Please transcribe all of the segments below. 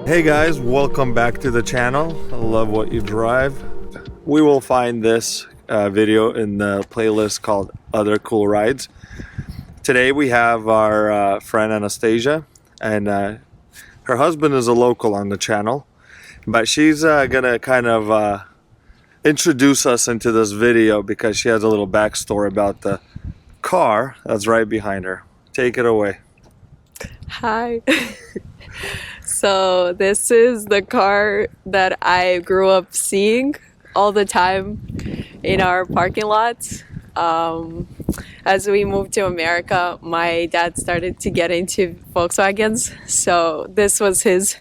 Hey guys, welcome back to the channel. I love what you drive. We will find this video in the playlist called Other Cool Rides. Today we have our friend Anastasia, and her husband is a local on the channel, but she's gonna kind of introduce us into this video because she has a little backstory about the car that's right behind her. Take it away. Hi. So this is the car that I grew up seeing all the time in our parking lots. As we moved to America, my dad started to get into Volkswagens, so this was his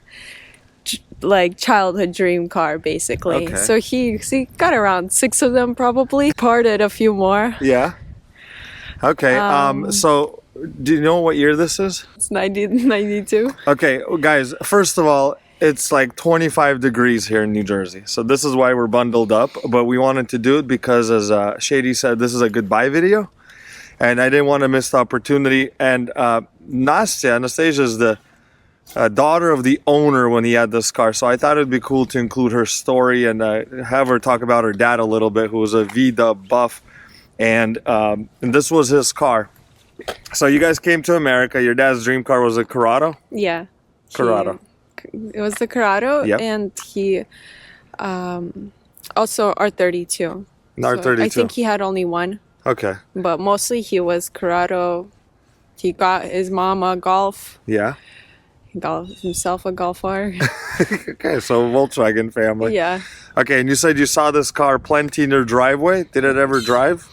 childhood dream car basically. Okay. So he got around 6 of them probably, parted a few more. Yeah. Okay. So do you know what year this is? It's 1992. Okay, guys, first of all, it's like 25 degrees here in New Jersey. So this is why we're bundled up. But we wanted to do it because, as Shady said, this is a goodbye video. And I didn't want to miss the opportunity. And Anastasia is the daughter of the owner when he had this car. So I thought it'd be cool to include her story and have her talk about her dad a little bit, who was a V-dub buff. And this was his car. So you guys came to America. Your dad's dream car was a Corrado? Yeah. Corrado. It was the Corrado, yep. And he also R32. R32. So I think he had only one. Okay. But mostly he was Corrado. He got his mom a Golf. Yeah. He got himself a Golf R. Okay, so Volkswagen family. Yeah. Okay, and you said you saw this car plenty in your driveway. Did it ever drive?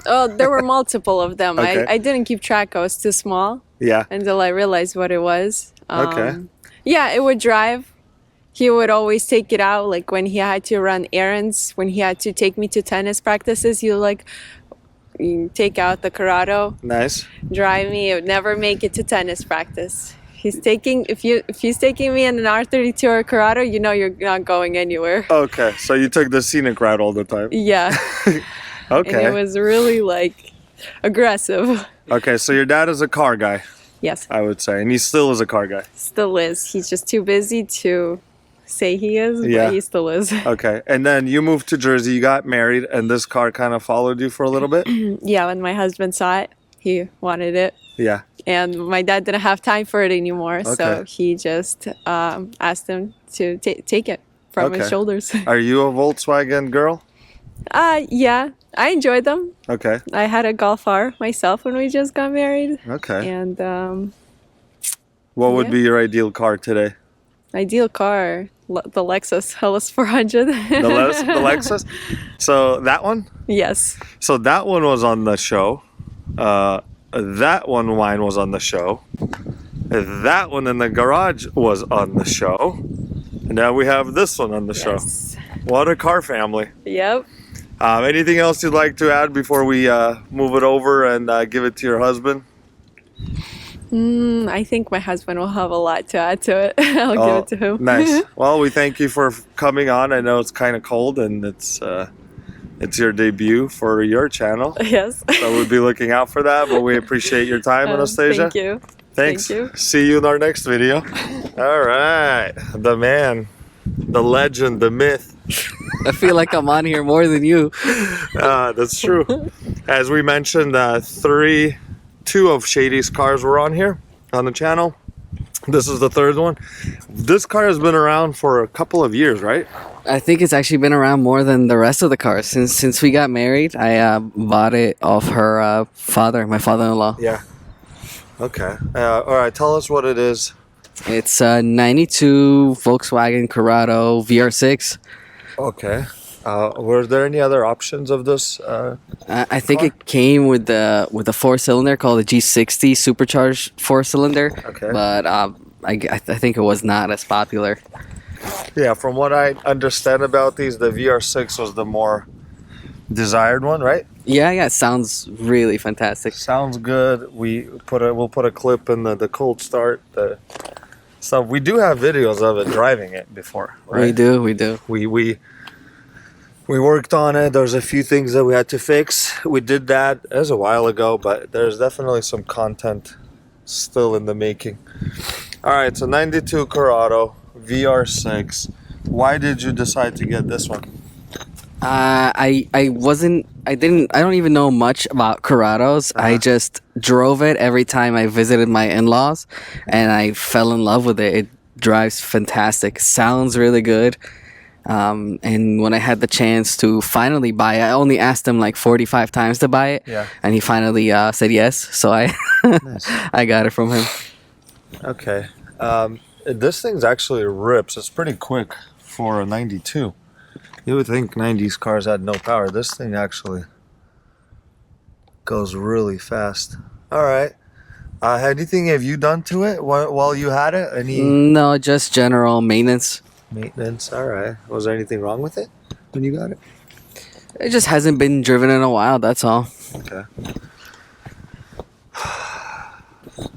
Oh, there were multiple of them. Okay. I didn't keep track. I was too small. Yeah. Until I realized what it was. Okay. Yeah, it would drive. He would always take it out, like when he had to run errands, when he had to take me to tennis practices, he would take out the Corrado. Nice. Drive me. It would never make it to tennis practice. If he's taking me in an R32 or a Corrado, you know you're not going anywhere. Okay, so you took the scenic route all the time. Yeah. Okay. And it was really aggressive. Okay, so your dad is a car guy. Yes. I would say, and he still is a car guy. Still is. He's just too busy to say he is, but he still is. Okay, and then you moved to Jersey, you got married, and this car kind of followed you for a little bit? Yeah, when my husband saw it, he wanted it. Yeah. And my dad didn't have time for it anymore, Okay. so he just asked him to take it from his shoulders. Are you a Volkswagen girl? Yeah, I enjoyed them. Okay. I had a Golf R myself when we just got married. Okay. And what would be your ideal car today? Ideal car, the Lexus LS400. The Lexus? So that one? Yes. So that one was on the show. That one wine was on the show. That one in the garage was on the show. And now we have this one on the Yes. show. What a car family. Yep. Anything else you'd like to add before we move it over and give it to your husband? I think my husband will have a lot to add to it. I'll give it to him. Nice. Well, we thank you for coming on. I know it's kind of cold and it's your debut for your channel. Yes. So we'll be looking out for that, but we appreciate your time, Anastasia. Thank you. Thanks. Thank you. See you in our next video. All right. The man, the legend, the myth. I feel like I'm on here more than you. That's true. As we mentioned, two of Shady's cars were on here on the channel. This is the third one. This car has been around for a couple of years, right? I think it's actually been around more than the rest of the cars. Since we got married, I bought it off her father, my father-in-law. Yeah. Okay. All right. Tell us what it is. It's a 92 Volkswagen Corrado VR6. Okay. Were there any other options of this? I think it came with the 4-cylinder called the G60 supercharged 4-cylinder. Okay. But I think it was not as popular. Yeah, from what I understand about these, the VR6 was the more desired one, right? Yeah, it sounds really fantastic. Sounds good. We'll put a clip in the cold start. So we do have videos of it driving it before, right? We do. We worked on it. There's a few things that we had to fix. We did that as a while ago, but there's definitely some content still in the making. All right, so 92 Corrado VR6. Why did you decide to get this one? I don't even know much about Corrados. I just drove it every time I visited my in-laws, and I fell in love with it. It drives fantastic. Sounds really good. And when I had the chance to finally buy it, I only asked him like 45 times to buy it. Yeah. And he finally said yes. So Nice. I got it from him. Okay. This thing's actually rips. It's pretty quick for a 92. You would think 90s cars had no power. This thing actually goes really fast. All right. Anything have you done to it while you had it? Any No, just general maintenance. maintenance? All right. Was there anything wrong with it when you got it? It just hasn't been driven in a while, that's all. Okay.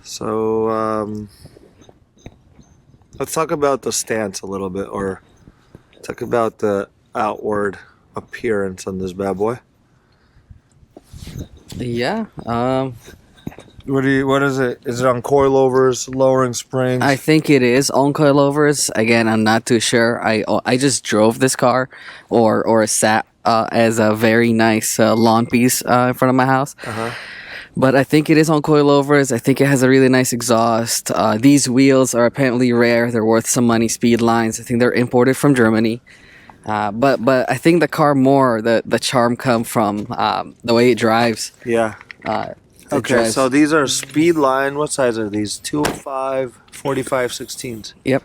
So, let's talk about the stance a little bit, or talk about the outward appearance on this bad boy. Yeah. What is it? Is it on coilovers, lowering springs? I think it is on coilovers. Again, I'm not too sure. I just drove this car, or sat as a very nice lawn piece in front of my house. But I think it is on coilovers. I think it has a really nice exhaust. These wheels are apparently rare. They're worth some money. Speed lines. I think they're imported from Germany. But I think the car the charm come from the way it drives. Yeah. Okay, so these are speed line. What size are these? 205, 45, 16s. Yep.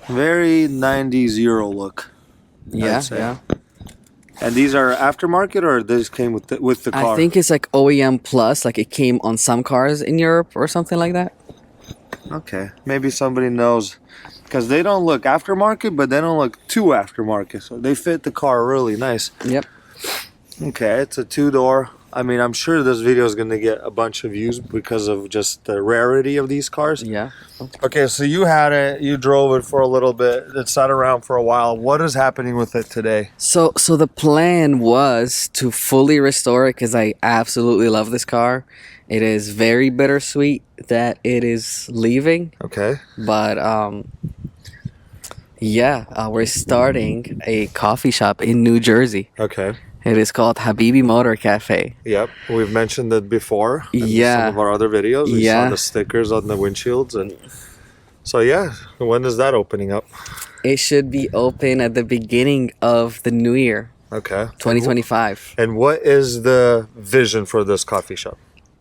Very 90s Euro look. Yeah, I'd say. yeah. And these are aftermarket, or this came with the car? I think it's like OEM plus, like it came on some cars in Europe or something like that. Okay, maybe somebody knows, because they don't look aftermarket, but they don't look too aftermarket, so they fit the car really nice. Yep. Okay, it's a two-door. I mean, I'm sure this video is going to get a bunch of views because of just the rarity of these cars. Yeah. Okay, so you had it, you drove it for a little bit, it sat around for a while. What is happening with it today? So the plan was to fully restore it because I absolutely love this car. It is very bittersweet that it is leaving. Okay. But we're starting a coffee shop in New Jersey. Okay. It is called Habibi Motor Cafe. Yep, we've mentioned it before in Yeah. some of our other videos. We Yeah. saw the stickers on the windshields, and so yeah, when is that opening up? It should be open at the beginning of the new year, Okay. 2025. And what is the vision for this coffee shop?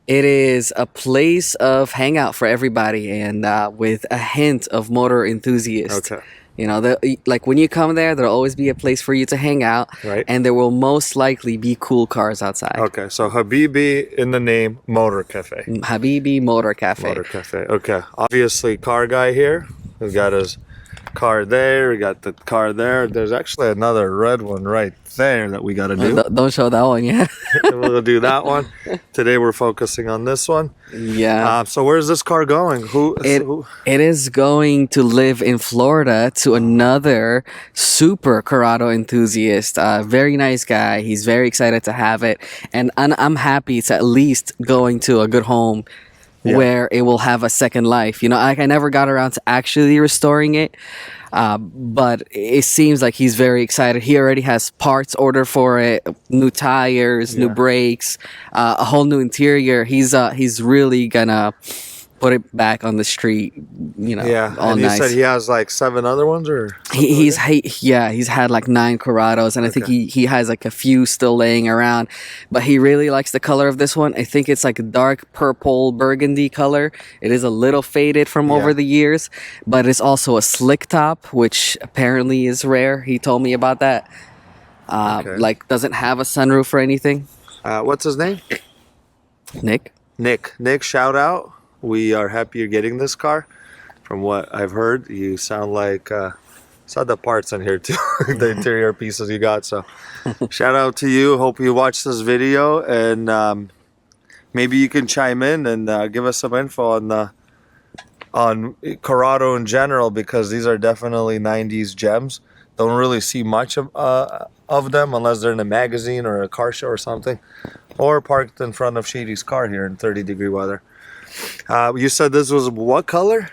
It is a place of hangout for everybody, and with a hint of motor enthusiasts. Okay. You know, like when you come there, there'll always be a place for you to hang out, Right. and there will most likely be cool cars outside. Okay, so Habibi in the name, Motor Cafe. Habibi Motor Cafe. Motor Cafe. Okay, obviously car guy here. We got his car there. We got the car there. There's actually another red one right there that we got to do. Don't show that one yet. We'll do that one. Today we're focusing on this one. Yeah. So where's this car going? It is going to live in Florida to another super Corrado enthusiast. Very nice guy. He's very excited to have it, and I'm happy it's at least going to a good home. Yeah. Where it will have a second life. You know, I never got around to actually restoring it, but it seems like he's very excited. He already has parts ordered for it, new tires, new brakes, a whole new interior. He's really gonna put it back on the street, you know. Yeah, all and nice. you said he has like 7 other ones, or He's had like 9 Corrados, and I think he has like a few still laying around, but he really likes the color of this one. I think it's like a dark purple burgundy color. It is a little faded from over the years, but it's also a slick top, which apparently is rare. He told me about that. Like doesn't have a sunroof or anything. What's his name? Nick, shout out. We are happy you're getting this car. From what I've heard, you sound like saw the parts in here too, the interior pieces you got. So shout out to you. Hope you watch this video, and maybe you can chime in and give us some info on Corrado in general, because these are definitely 90s gems. Don't really see much of them unless they're in a magazine or a car show or something, or parked in front of Shady's car here in 30-degree weather. You said this was what color?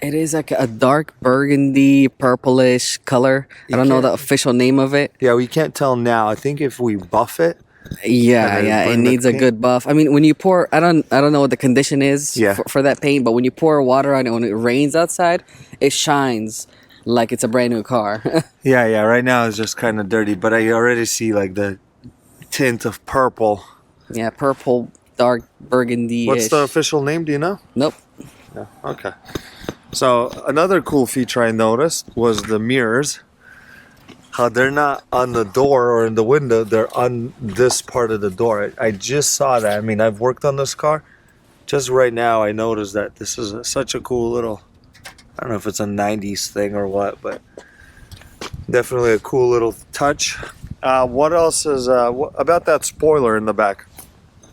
it is like a dark burgundy, purplish color. I don't know the official name of it. Yeah, we can't tell now. I think if we buff it. Yeah, it needs a good buff. I mean, when you pour, I don't know what the condition is for that paint, but when you pour water on it when it rains outside, it shines like it's a brand new car. Yeah. Right now it's just kind of dirty, but I already see like the tint of purple. Yeah, purple, dark burgundy. What's the official name? Do you know? Nope. No. Okay. So another cool feature I noticed was the mirrors. How they're not on the door or in the window, they're on this part of the door. I just saw that. I mean, I've worked on this car. Just right now, I noticed that this is such a cool little, I don't know if it's a 90s thing or what, but definitely a cool little touch. What else is, about that spoiler in the back?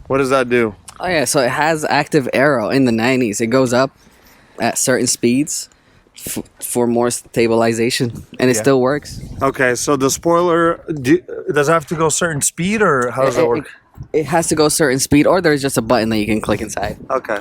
What does that do? Oh yeah, so it has active aero in the 90s. It goes up at certain speeds for more stabilization, and it still works. Okay, so the spoiler, does it have to go certain speed, or how does that work? It has to go certain speed, or there's just a button that you can click inside. Okay.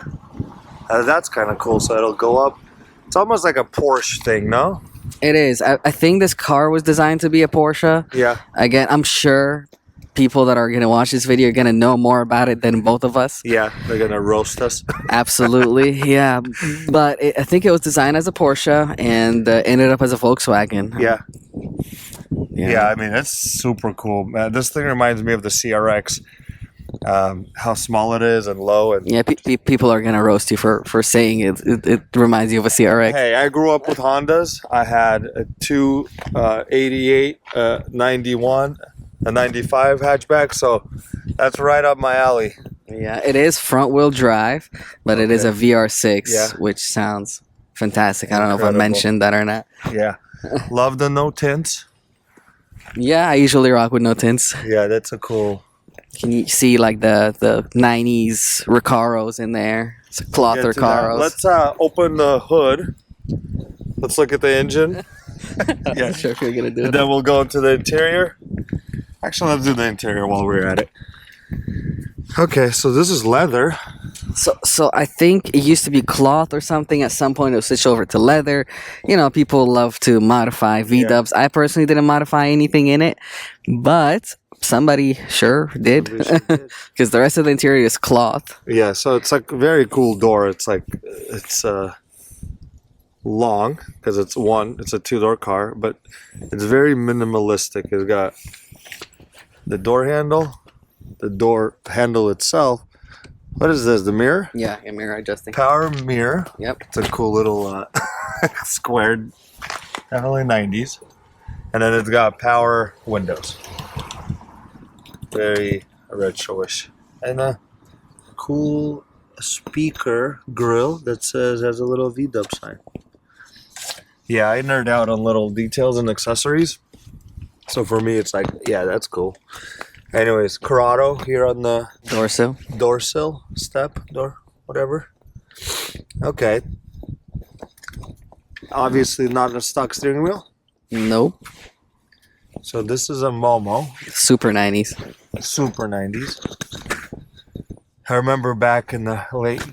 That's kind of cool, so it'll go up. It's almost like a Porsche thing, no? It is. I think this car was designed to be a Porsche. Yeah. Again, I'm sure people that are going to watch this video are going to know more about it than both of us. Yeah, they're going to roast us. Absolutely, yeah. But I think it was designed as a Porsche and ended up as a Volkswagen. Yeah, I mean, it's super cool, man. This thing reminds me of the CRX. How small it is and low. And yeah, people are going to roast you for saying it reminds you of a CRX. Hey, I grew up with Hondas. I had a 88, 91, a 95 hatchback, so that's right up my alley. Yeah, it is front-wheel drive, but it is a VR6, which sounds fantastic. I don't know if I mentioned that or not. Yeah. Love the no tints. Yeah, I usually rock with no tints. Yeah, that's a cool... Can you see like the 90s Recaros in there? It's a cloth Recaros. Let's open the hood. Let's look at the engine. Yeah, I'm sure if you're gonna do it. And then we'll go into the interior. Actually, let's do the interior while we're at it. Okay, so this is leather. So I think it used to be cloth or something. At some point, it was switched over to leather. You know, people love to modify V-dubs. I personally didn't modify anything in it, but somebody sure did, because the rest of the interior is cloth. Yeah, so it's like a very cool door. It's like it's long because it's a two-door car, but it's very minimalistic. It's got the door handle, the door handle itself. What is this? The mirror? Yeah, mirror adjusting. Power mirror. Yep. It's a cool little squared Definitely 90s. And then it's got power windows. Very retro-ish. And a cool speaker grill that says has a little V-dub sign. Yeah, I nerd out on little details and accessories. So for me, it's like, yeah, that's cool. Anyways, Corrado here on the door sill, step, door, whatever. Okay. Obviously not a stock steering wheel. Nope. So this is a Momo. Super 90s. Super 90s. I remember back in the late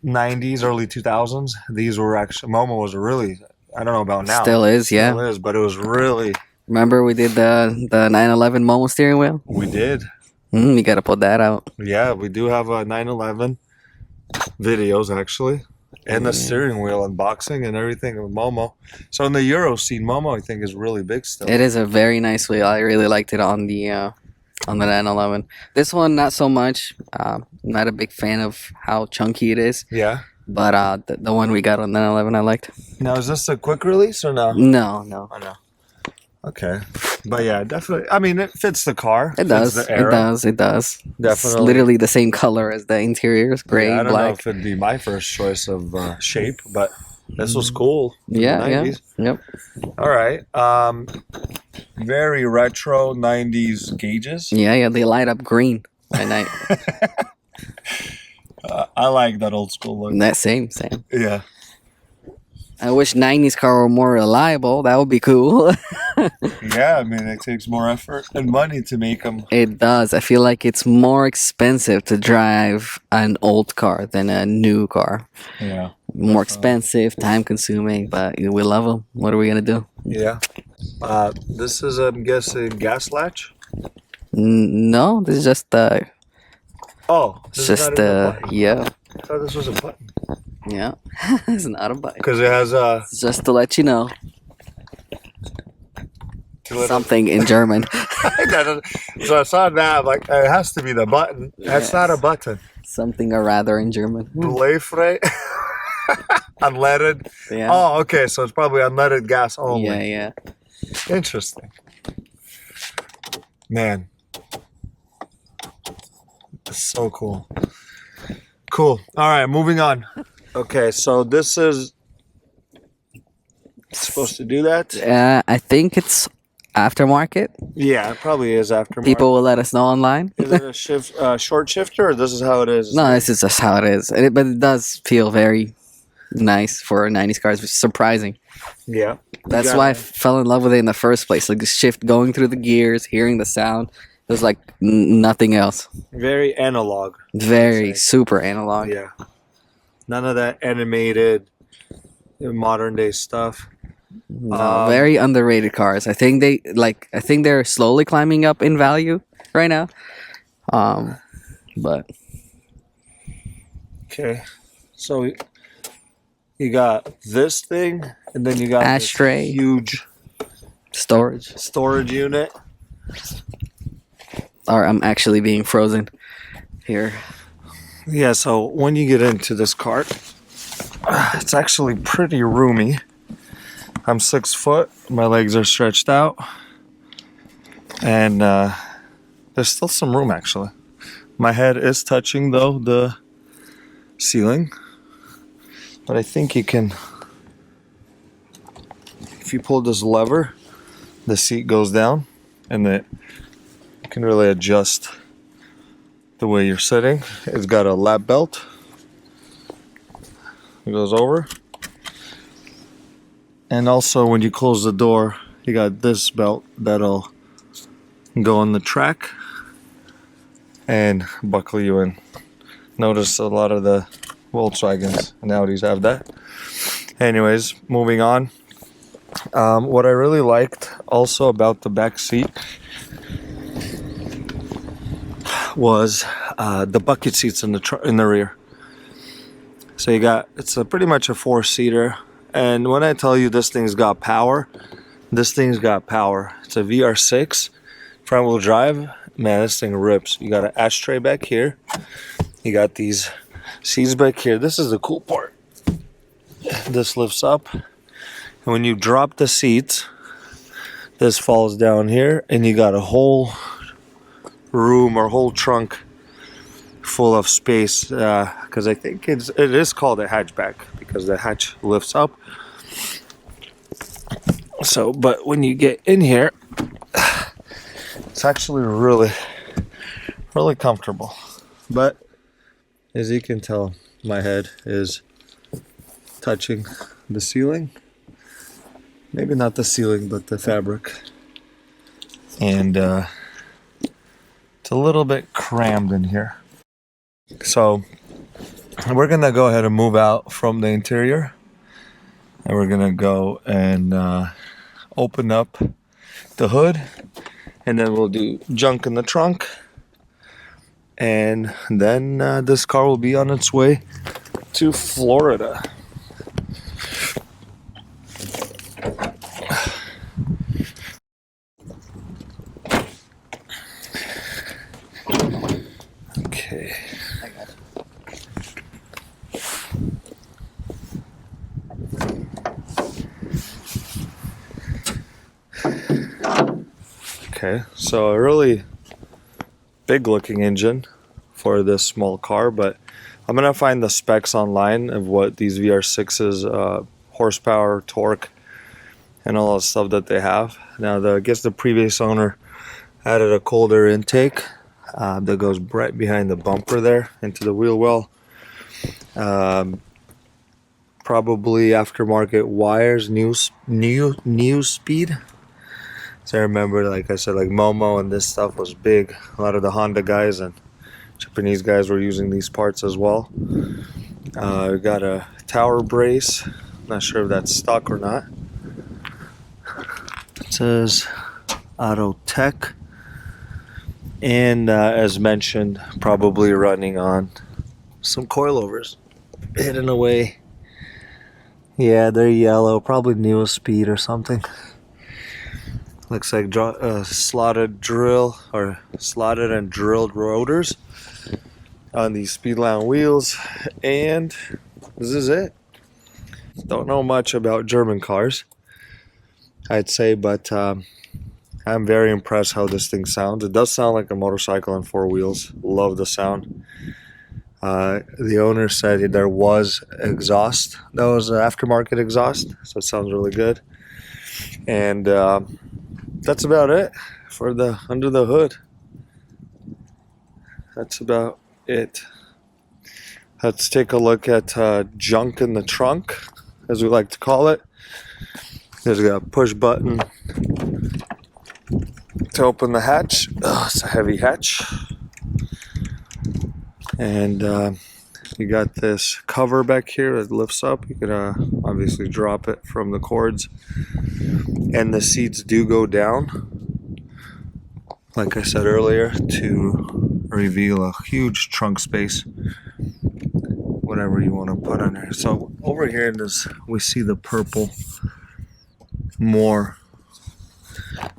90s, early 2000s, these were actually, Momo was really, I don't know about now. Still is, yeah. Still is, but it was really. Remember we did the 911 Momo steering wheel? We did. You gotta put that out. Yeah, we do have a 911 videos actually. And the steering wheel unboxing and everything with Momo. So in the Euro scene, Momo I think is really big still. It is a very nice wheel. I really liked it on the 911. This one not so much. Not a big fan of how chunky it is. Yeah. But the one we got on 911 I liked. Now is this a quick release or no? No. Oh no. Okay. But yeah, definitely. I mean, it fits the car. It does. Fits the era. It does. It's Definitely. literally the same color as the interiors, gray, Yeah, I don't know black. if it'd be my first choice of shape, but this was cool. Yeah. 90s. Yep. All right. Very retro 90s gauges. Yeah. They light up green at night. I like that old school look. That same. Yeah. I wish 90s car were more reliable. That would be cool. Yeah, I mean, it takes more effort and money to make them. It does. I feel like it's more expensive to drive an old car than a new car. Yeah. More expensive, time consuming, but we love them. What are we going to do? Yeah. This is, I'm guessing, gas latch? No, this is just the. Oh, It's this is just not even a button. yeah. I thought this was a button. Yeah. It's not a bike. Because it has a. It's just to let you know Little... something in German. So I saw that, I'm like, it has to be the button. That's Yes. not a button. Something or rather in German. Bleifrei? Unleaded? Yeah. Oh, okay, so it's probably unleaded gas only. Yeah. Interesting. Man. It's so cool. Cool. All right, moving on. Okay, so this is supposed to do that? I think it's aftermarket. Yeah, it probably is aftermarket. People will let us know online. Is it a short shifter, or this is how it is? No, this is just how it is. But it does feel very nice for 90s cars, which is surprising. Yeah. That's why I fell in love with it in the first place. Like the shift going through the gears, hearing the sound. It was like nothing else. Very analog. Very super analog. Yeah. None of that animated modern day stuff. No, very underrated cars. I think they're slowly climbing up in value right now. But okay. So you got this thing, and then you got Ashtray. this huge storage unit. Or I'm actually being frozen here. Yeah, so when you get into this cart, it's actually pretty roomy. I'm 6 foot, my legs are stretched out, and there's still some room actually. My head is touching though the ceiling, but I think you can, if you pull this lever, the seat goes down, and you can really adjust the way you're sitting. It's got a lap belt. It goes over. And also when you close the door, you got this belt that'll go on the track and buckle you in. Notice a lot of the Volkswagens and Audis have that. Anyways, moving on. What I really liked also about the back seat was the bucket seats in the rear. So it's pretty much a 4-seater, and when I tell you this thing's got power, this thing's got power. It's a VR6 front wheel drive. Man, this thing rips. You got an ashtray back here. You got these seats back here. This is the cool part. This lifts up. And when you drop the seats, this falls down here, and you got a whole room or whole trunk full of space. Because I think it is called a hatchback because the hatch lifts up. So, but when you get in here, it's actually really comfortable. But as you can tell, my head is touching the ceiling. Maybe not the ceiling, but the fabric. And it's a little bit crammed in here. So we're gonna go ahead and move out from the interior. And we're gonna go and open up the hood. And then we'll do junk in the trunk. And then this car will be on its way to Florida. Okay. Okay, so a really big looking engine for this small car, but I'm gonna find the specs online of what these VR6's horsepower, torque, and all the stuff that they have. Now, I guess the previous owner added a cold air intake that goes right behind the bumper there into the wheel well. Probably aftermarket wires, new speed. So I remember, like I said, like Momo and this stuff was big. A lot of the Honda guys and Japanese guys were using these parts as well. We got a tower brace. Not sure if that's stock or not. It says Auto Tech. And as mentioned, probably running on some coilovers. Hidden away. Yeah, they're yellow. Probably Neo Speed or something. Looks like slotted and drilled rotors on these Speedline wheels, and this is it. Don't know much about German cars, I'd say, but I'm very impressed how this thing sounds. It does sound like a motorcycle on four wheels. Love the sound. The owner said there was exhaust. That was aftermarket exhaust, so it sounds really good. And that's about it for the under the hood. That's about it. Let's take a look at junk in the trunk, as we like to call it. There's a push button to open the hatch. Oh, it's a heavy hatch. And you got this cover back here that lifts up. You can obviously drop it from the cords. And the seats do go down, like I said earlier, to reveal a huge trunk space, whatever you want to put on there. So over here in this, we see the purple more,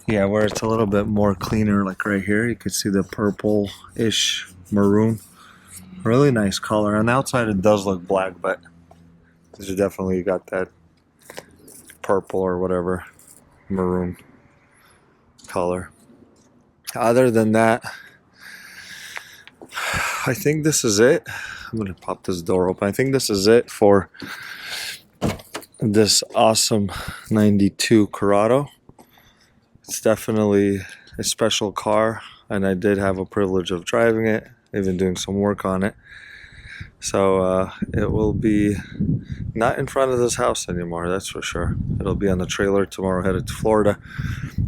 yeah, where it's a little bit more cleaner, like right here. You can see the purple-ish maroon. Really nice color. On the outside it does look black, but this is definitely got that purple or whatever maroon color. Other than that, I think this is it. I'm gonna pop this door open. I think this is it for this awesome 92 Corrado. It's definitely a special car, and I did have a privilege of driving it, even doing some work on it. So it will be not in front of this house anymore, that's for sure. It'll be on the trailer tomorrow, headed to Florida.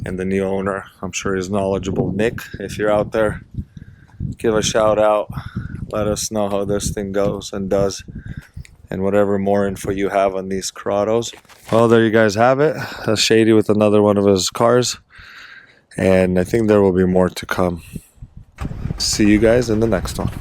And the new owner, I'm sure he's knowledgeable. Nick, if you're out there, give a shout out. Let us know how this thing goes and does, and whatever more info you have on these Corrados. Well, there you guys have it. That's Shady with another one of his cars. And I think there will be more to come. See you guys in the next one.